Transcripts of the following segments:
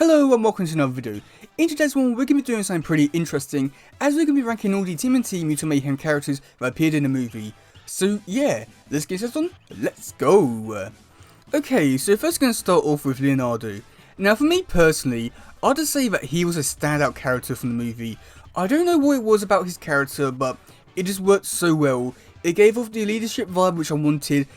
Hello and welcome to another video. In today's one we're going to be doing something pretty interesting as we're going to be ranking all the TMNT Mutant Mayhem characters that appeared in the movie. So yeah, let's get this on, let's go! Okay, so first going to start off with Leonardo. Now for me personally, I'll just say that he was a standout character from the movie. I don't know what it was about his character, but it just worked so well. It gave off the leadership vibe which I wanted,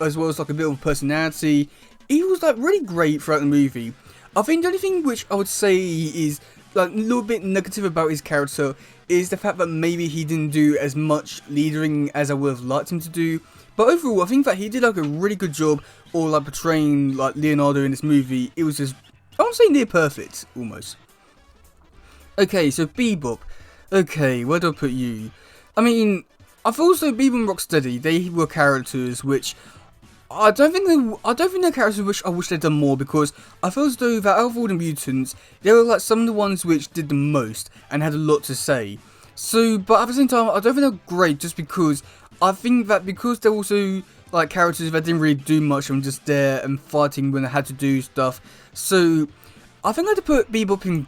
as well as like a bit of a personality. He was like really great throughout the movie. I think the only thing which I would say is like a little bit negative about his character is the fact that maybe he didn't do as much leadering as I would have liked him to do. But overall, I think that he did like a really good job of like portraying like Leonardo in this movie. It was just, I won't say near perfect, almost. Okay, so Bebop. Okay, where do I put you? I mean, I feel also Bebop and Rocksteady, they were characters which I don't think they're characters which I wish they'd done more, because I feel as though that out of all the mutants, they were like some of the ones which did the most and had a lot to say. So, but at the same time, I don't think they're great just because I think that because they're also like characters that didn't really do much and just there and fighting when they had to do stuff. So, I think I had to put Bebop in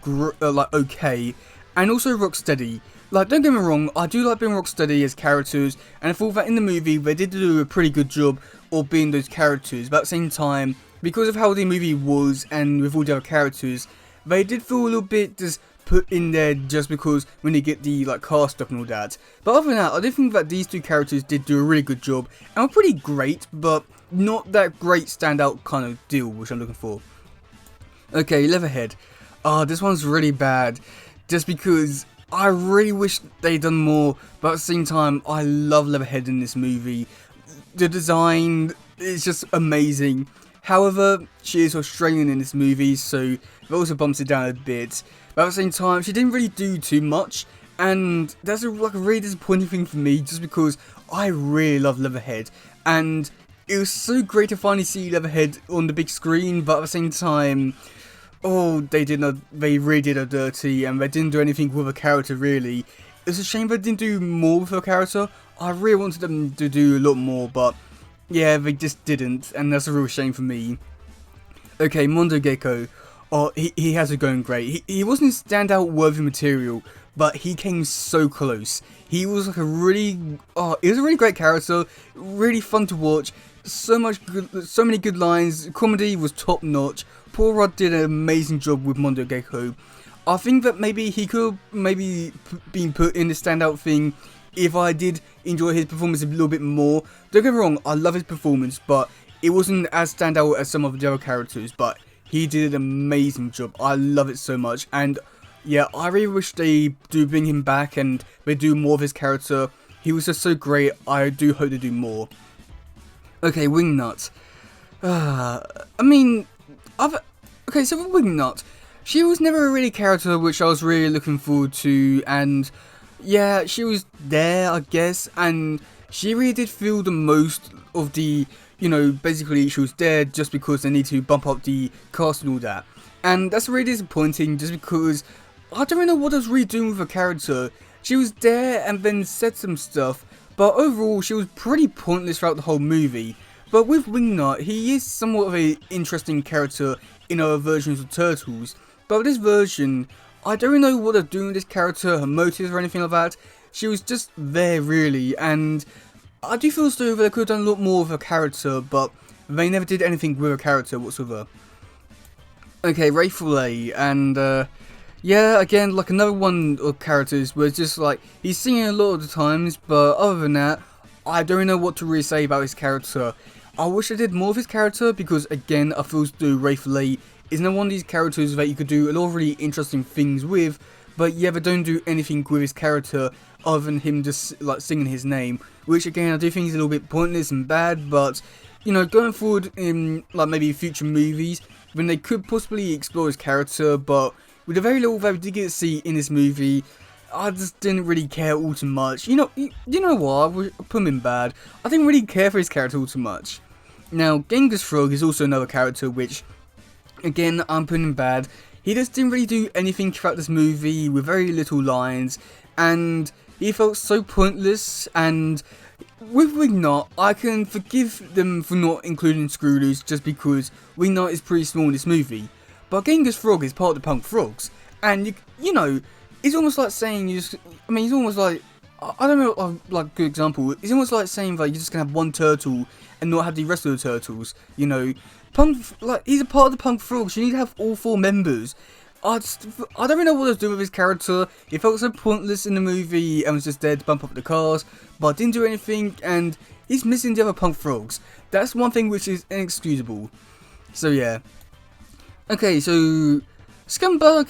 like okay, and also Rocksteady. Like, don't get me wrong, I do like being Rocksteady as characters, and I thought that in the movie they did do a pretty good job of being those characters, but at the same time, because of how the movie was and with all the other characters, they did feel a little bit just put in there just because when they get the like cast up and all that. But other than that, I do think that these two characters did do a really good job, and were pretty great, but not that great standout kind of deal, which I'm looking for. Okay, Leatherhead. This one's really bad, just because I really wish they'd done more, but at the same time, I love Leatherhead in this movie. The design is just amazing. However, she is Australian in this movie, so that also bumps it down a bit. But at the same time, she didn't really do too much, and that's like a really disappointing thing for me, just because I really love Leatherhead, and it was so great to finally see Leatherhead on the big screen, but at the same time, oh, they really did her dirty, and they didn't do anything with her character, really. It's a shame they didn't do more with her character. I really wanted them to do a lot more, but yeah, they just didn't, and that's a real shame for me. Okay, Mondo Gecko. Oh, he has it going great. He wasn't standout worthy material, but he came so close. He was like he was a really great character, really fun to watch. So many good lines. Comedy was top notch. Paul Rudd did an amazing job with Mondo Gecko. I think that maybe he could been put in the standout thing if I did enjoy his performance a little bit more. Don't get me wrong, I love his performance, but it wasn't as standout as some of the other characters, but he did an amazing job. I love it so much, and yeah, I really wish they do bring him back and they do more of his character. He was just so great. I do hope they do more. Okay, Wingnut. Okay, so for Wingnut, she was never a really character which I was really looking forward to, and yeah, she was there, I guess, and she really did feel the most of the, you know, basically she was there just because they need to bump up the cast and all that. And that's really disappointing, just because I don't really know what I was really doing with her character. She was there and then said some stuff, but overall she was pretty pointless throughout the whole movie. But with Wingnut, he is somewhat of an interesting character in other versions of Turtles, but with this version, I don't really know what they're doing with this character, her motives or anything like that. She was just there really, and I do feel as though they could have done a lot more with her character, but they never did anything with her character whatsoever. Okay, Rayful A, and yeah, again, like another one of characters where it's just like, he's singing a lot of the times, but other than that, I don't know what to really say about his character. I wish I did more of his character, because again, I feel as though Rayful A is not one of these characters that you could do a lot of really interesting things with, but yeah, they don't do anything with his character other than him just like singing his name, which again I do think is a little bit pointless and bad. But you know, going forward in like maybe future movies, when they could possibly explore his character, but with the very little that we did get to see in this movie, I just didn't really care all too much. You know what, I would put him in bad. I didn't really care for his character all too much. Now, Genghis Frog is also another character which, again, I'm putting in bad. He just didn't really do anything throughout this movie, with very little lines, and he felt so pointless. And with Wingnut, I can forgive them for not including Screw Loose just because Wingnut is pretty small in this movie. but Genghis Frog is part of the Punk Frogs, and you know, it's almost like saying it's almost like, I don't know, like a good example, it's almost like saying that you're just gonna have one turtle and not have the rest of the turtles, you know. He's a part of the Punk Frogs, you need to have all 4 members. I don't really know what I was doing with his character. He felt so pointless in the movie and was just there to bump up the cars, but didn't do anything, and he's missing the other Punk Frogs. That's one thing which is inexcusable. So yeah. Okay, so Scumbag,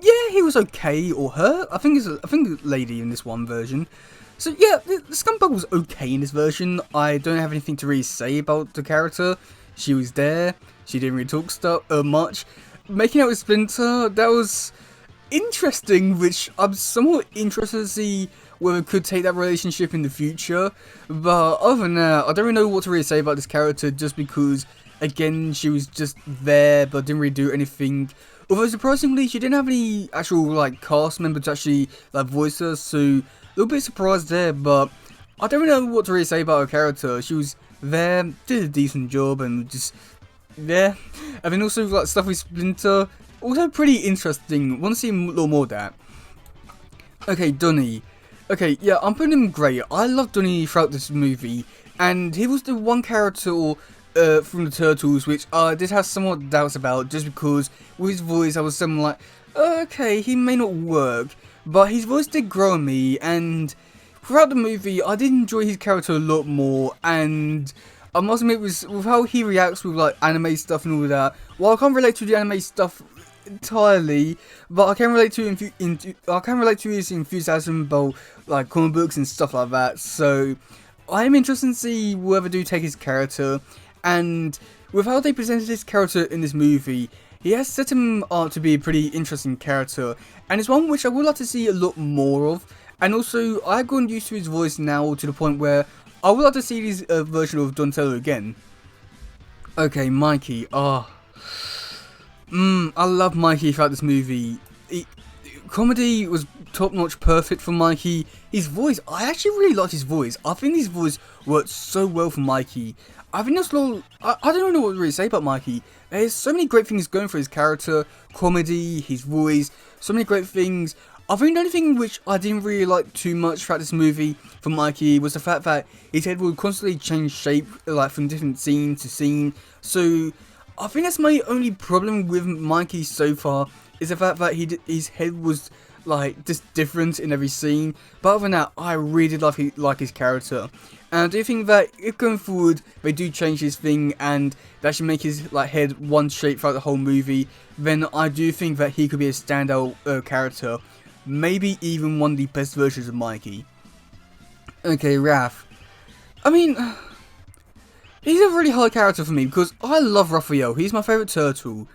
yeah, he was okay, or her. I think it's a lady in this one version. So yeah, the Scumbag was okay in this version. I don't have anything to really say about the character. She was there. She didn't really talk much. Making out with Splinter, that was interesting, which I'm somewhat interested to see whether it could take that relationship in the future. But other than that, I don't really know what to really say about this character, just because, again, she was just there but didn't really do anything. Although surprisingly, she didn't have any actual like cast member to actually like voice her, so a little bit surprised there. But I don't really know what to really say about her character. She was there, did a decent job, and just there. And then also like stuff with Splinter, also pretty interesting. Want to see a little more of that. Okay, Donnie. Okay, yeah, I'm putting him great. I love Donnie throughout this movie, and he was the one character from the Turtles which I did have somewhat doubts about, just because with his voice I was something like, okay, he may not work, but his voice did grow on me, and throughout the movie I did enjoy his character a lot more. And I must admit, with how he reacts with like anime stuff and all that, while I can't relate to the anime stuff entirely, but I can relate to his enthusiasm about like comic books and stuff like that. So I am interested to see whether do take his character, and with how they presented his character in this movie, he has set him up to be a pretty interesting character, and it's one which I would like to see a lot more of. And also, I've gotten used to his voice now to the point where I would like to see this version of Donatello again. Okay, Mikey. I love Mikey throughout this movie. Comedy was top-notch, perfect for Mikey. His voice, I actually really liked his voice. I think his voice worked so well for Mikey. I think that's little. I don't know what to really say about Mikey. There's so many great things going for his character, comedy, his voice, so many great things. I think the only thing which I didn't really like too much throughout this movie for Mikey was the fact that his head would constantly change shape, like from different scene to scene. So I think that's my only problem with Mikey so far, is the fact that his head was like just different in every scene. But other than that, I really like his character, and I do think that if going forward they do change his thing and that should make his like head one shape throughout the whole movie, then I do think that he could be a standout character, maybe even one of the best versions of Mikey. Okay, Raph. I mean, he's a really hard character for me because I love Raphael. He's my favourite turtle.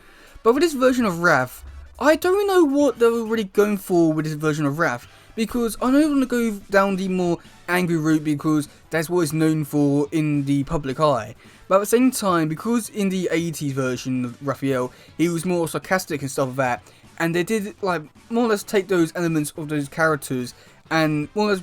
But with this version of Raph, I don't really know what they were really going for with this version of Raph, because I know they want to go down the more angry route because that's what it's known for in the public eye. But at the same time, because in the 80s version of Raphael, he was more sarcastic and stuff like that, and they did like more or less take those elements of those characters and more or less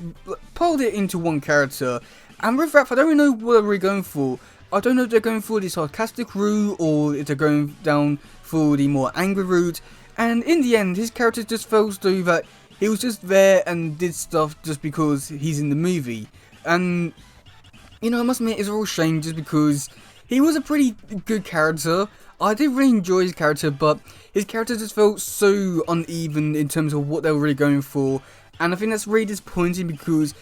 pulled it into one character. And with Raph, I don't really know what they're really going for. I don't know if they're going for the sarcastic route or if they're going down for the more angry route. And in the end, his character just felt through that he was just there and did stuff just because he's in the movie. And, you know, I must admit, it's a real shame just because he was a pretty good character. I did really enjoy his character, but his character just felt so uneven in terms of what they were really going for. And I think that's really disappointing because,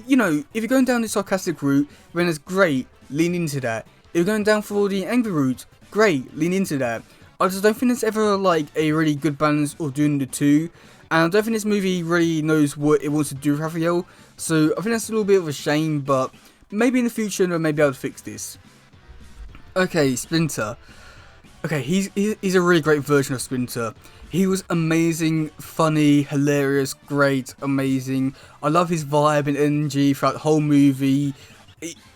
you know, if you're going down the sarcastic route, then it's great, lean into that. If you're going down for the angry route, great, lean into that. I just don't think there's ever like a really good balance of doing the two, and I don't think this movie really knows what it wants to do with Raphael, so I think that's a little bit of a shame, but maybe in the future they may be able to fix this. Okay, Splinter. Okay, he's a really great version of Splinter. He was amazing, funny, hilarious, great, amazing. I love his vibe and energy throughout the whole movie.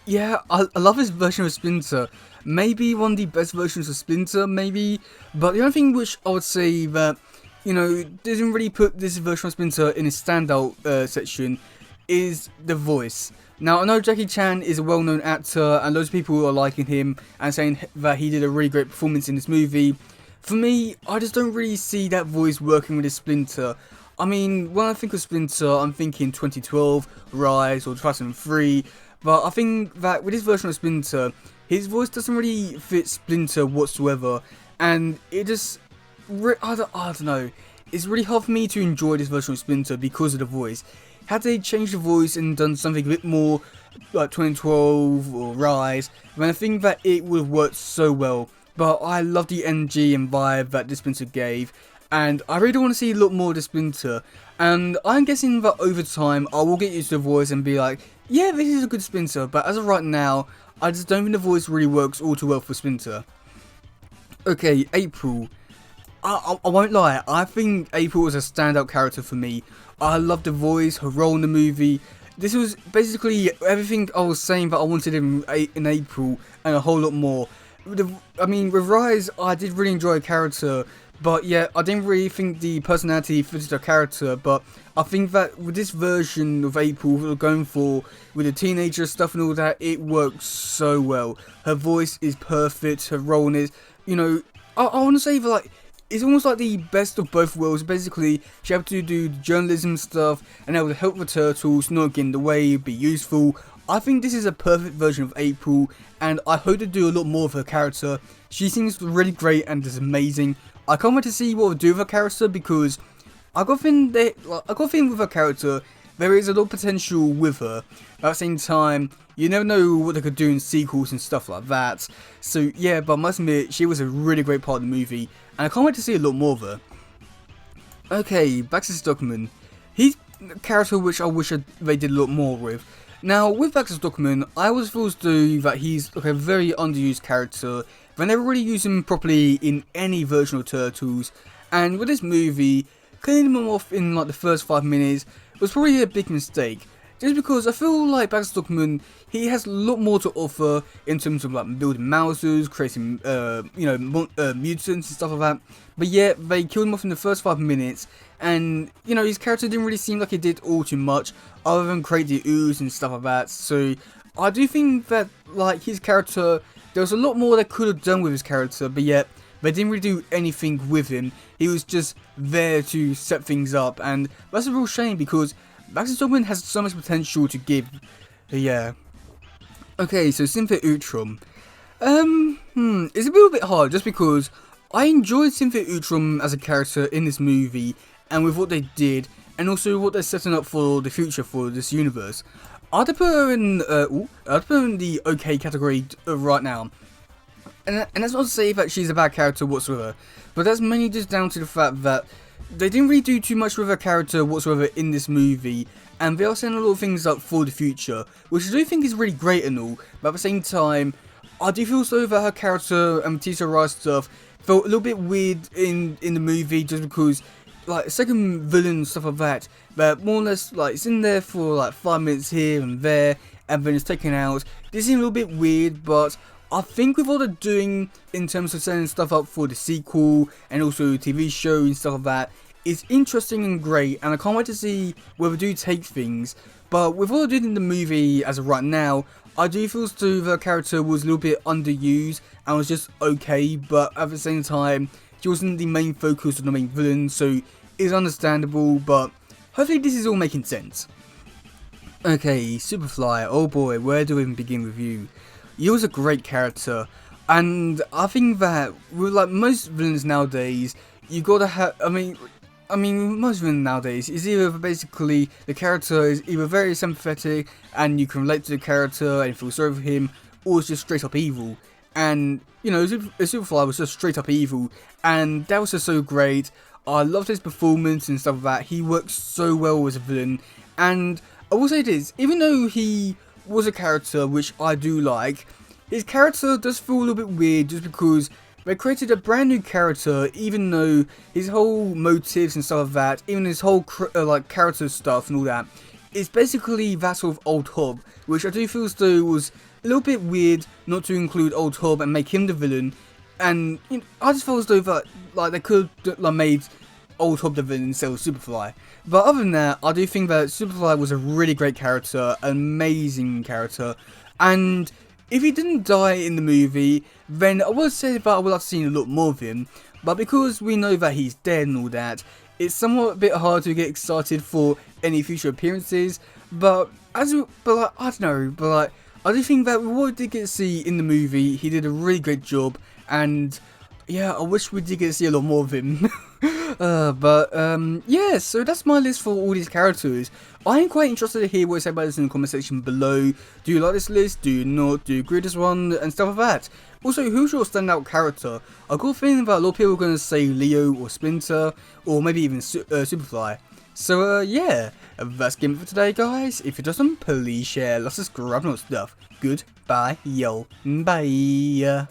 Yeah, I love his version of Splinter. Maybe one of the best versions of Splinter, maybe. But the only thing which I would say that, you know, didn't really put this version of Splinter in a standout section is the voice. Now, I know Jackie Chan is a well-known actor and loads of people are liking him and saying that he did a really great performance in this movie. for me, I just don't really see that voice working with a Splinter. I mean, when I think of Splinter, I'm thinking 2012, Rise, or 2003, but I think that with this version of Splinter, his voice doesn't really fit Splinter whatsoever, and it just, I don't know, it's really hard for me to enjoy this version of Splinter because of the voice. Had they changed the voice and done something a bit more like 2012 or Rise, then I think that it would have worked so well. But I love the energy and vibe that this Splinter gave, and I really want to see a lot more of the Splinter. And I'm guessing that over time I will get used to the voice and be like, yeah, this is a good Splinter. But as of right now, I just don't think the voice really works all too well for Splinter. Okay, April. I won't lie, I think April was a standout character for me. I loved the voice, her role in the movie. This was basically everything I was saying that I wanted in April, and a whole lot more. I mean, with Rise, I did really enjoy a character, but yeah, I didn't really think the personality fitted her character. But I think that with this version of April, what we're going for, with the teenager stuff and all that, it works so well. Her voice is perfect, her role in it, you know, I want to say that, like, it's almost like the best of both worlds. Basically, she had to do the journalism stuff and able to help the turtles, not get in the way, be useful. I think this is a perfect version of April, and I hope to do a lot more of her character. She seems really great and is amazing. I can't wait to see what we'll do with her character, because I got a feeling with her character, there is a lot of potential with her. At the same time, you never know what they could do in sequels and stuff like that. So yeah, but I must admit, she was a really great part of the movie, and I can't wait to see a lot more of her. Okay, back to Stockman. He's a character which I wish they did a lot more with. Now, with Baxter Stockman, I always feel that he's like a very underused character. They never really use him properly in any version of Turtles, and with this movie, killing him off in like the first 5 minutes was probably a big mistake. Just because I feel like Baxter Stockman, he has a lot more to offer in terms of like building Mousers, creating mutants and stuff like that. But yet they killed him off in the first 5 minutes, and you know, his character didn't really seem like he did all too much other than create the ooze and stuff like that. So I do think that like his character, there was a lot more they could have done with his character, but yet they didn't really do anything with him. He was just there to set things up, and that's a real shame because Baxter Stockman has so much potential to give. Yeah. Okay, so Cynthia Outram. It's a little bit hard just because I enjoyed Cynthia Outram as a character in this movie, and with what they did, and also what they're setting up for the future for this universe. I'd put her in the okay category right now. And that's not to say that she's a bad character whatsoever, but that's mainly just down to the fact that they didn't really do too much with her character whatsoever in this movie, and they are setting a lot of things up for the future, which I do think is really great and all, but at the same time, I do feel so that her character and Batista Rice stuff felt a little bit weird in the movie, just because, like, second villain and stuff like that, but more or less, like, it's in there for, like, 5 minutes here and there, and then it's taken out. This seems a little bit weird, but I think with what they're doing in terms of setting stuff up for the sequel and also TV show and stuff like that, it's interesting and great, and I can't wait to see where they do take things. But with what they did in the movie as of right now, I do feel too the character was a little bit underused and was just okay, but at the same time, she wasn't the main focus of the main villain, so it's understandable, but hopefully this is all making sense. Okay, Superfly, oh boy, where do we even begin with you? You was a great character, and I think that with like most villains nowadays, you gotta have, I mean most villains nowadays is either basically the character is either very sympathetic and you can relate to the character and feel sorry for him, or it's just straight up evil. And you know, Superfly was just straight up evil, and that was just so great. I loved his performance and stuff like that. He worked so well as a villain, and I will say this, even though he was a character which I do like, his character does feel a little bit weird just because they created a brand new character, even though his whole motives and stuff like that, even his whole like character stuff and all that, is basically that sort of old Hob, which I do feel as though was a little bit weird not to include old Hob and make him the villain. And you know, I just felt as though that like they could have like, made old Hob the villain instead of Superfly. But other than that, I do think that Superfly was a really great character, an amazing character, and if he didn't die in the movie, then I would say that I would have seen a lot more of him. but because we know that he's dead and all that, it's somewhat a bit hard to get excited for any future appearances. But I don't know, but I do think that what we did get to see in the movie, he did a really great job, and yeah, I wish we did get to see a lot more of him. Yeah, so that's my list for all these characters. I am quite interested to hear what you say about this in the comment section below. Do you like this list? Do you not? Do you agree with this one? And stuff like that. Also, who's your standout character? I've got a feeling that a lot of people are going to say Leo or Splinter, or maybe even Superfly. So, yeah, that's game for today, guys. If it doesn't, please share, let's subscribe and all that stuff. Goodbye, yo. Bye.